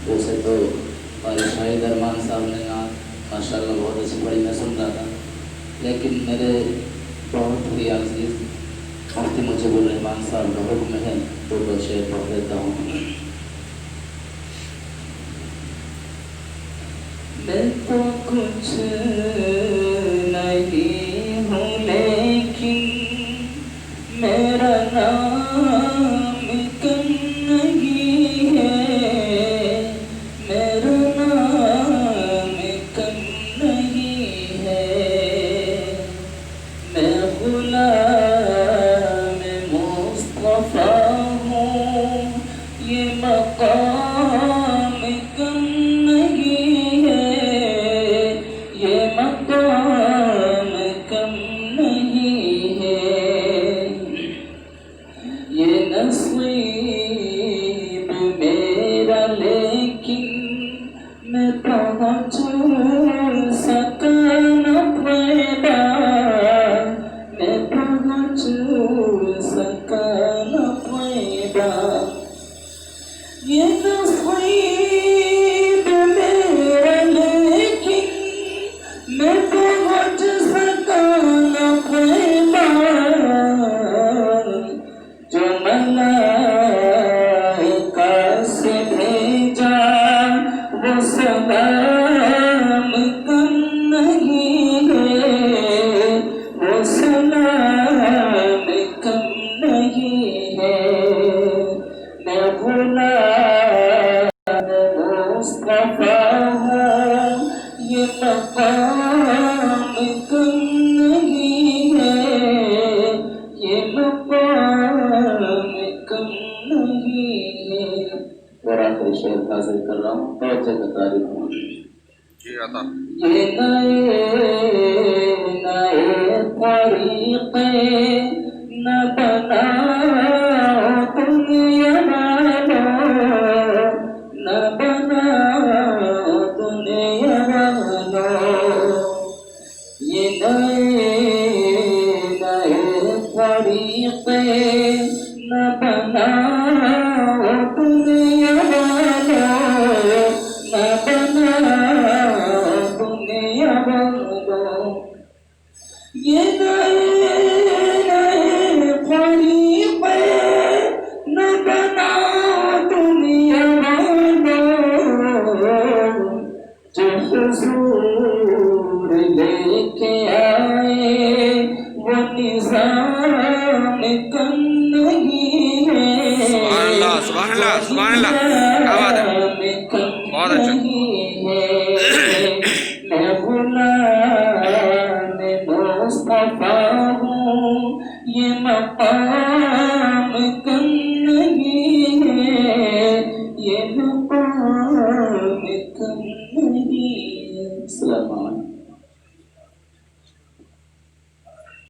ویسے تو ہمارے شاہد ارمان صاحب نے ماشاءاللہ بہت اچھی پڑھی، میں سن رہا تھا، لیکن میرے بہت ہی عزیز مفتی مجیب الرحمان صاحب کا حکم ہے تو دو شعر پڑھ دیتا ہوں۔ میں تو کچھ نہیں ہوں لیکن میرا نام کم نہیں ہے، میرا نام کم نہیں ہے، میں غلام مصطفیٰ ہوں، یہ مقام کم نہیں ہے، یہ مقام کم نہیں ہے، یہ نصیب میرا لیکن میں پہنچ سکا نہ پیدا، میں پہنچ سکا نہ پیدا، یہ نصیب میرا لیکن میں پہنچ سکا نہ پیدا، جو ملائکہ سے بھیجا وہ سلام کم نہیں ہے، وہ سلام کم نہیں ہے، میں غلام مصطفیٰ ہوں، یہ مقام کم نہیں ہے، یہ مقام کم نہیں ہے۔ اور آخری شعر حاضر کر رہا ہوں، توجہ کا طالب ہوں۔ یہ نئے طریقے نہ بناؤ دنیا والوں، نہ بناؤ دنیا والوں، یہ نئے طریقے نہ بناؤ دنیا والوں، نہ بناؤ دنیا والوں، یہ نئے طریقے نہ بناؤ دنیا والوں، جو حضور لے کے آئے وہ نظام کم نہیں ہے، سبحان اللہ سبحان اللہ سبحان اللہ، کیا بات ہے، بہت اچھا۔ میں غلام مصطفیٰ ہوں، یہ مقام کم نہیں ہے، یہ مقام کم نہیں ہے۔ السلام علیکم۔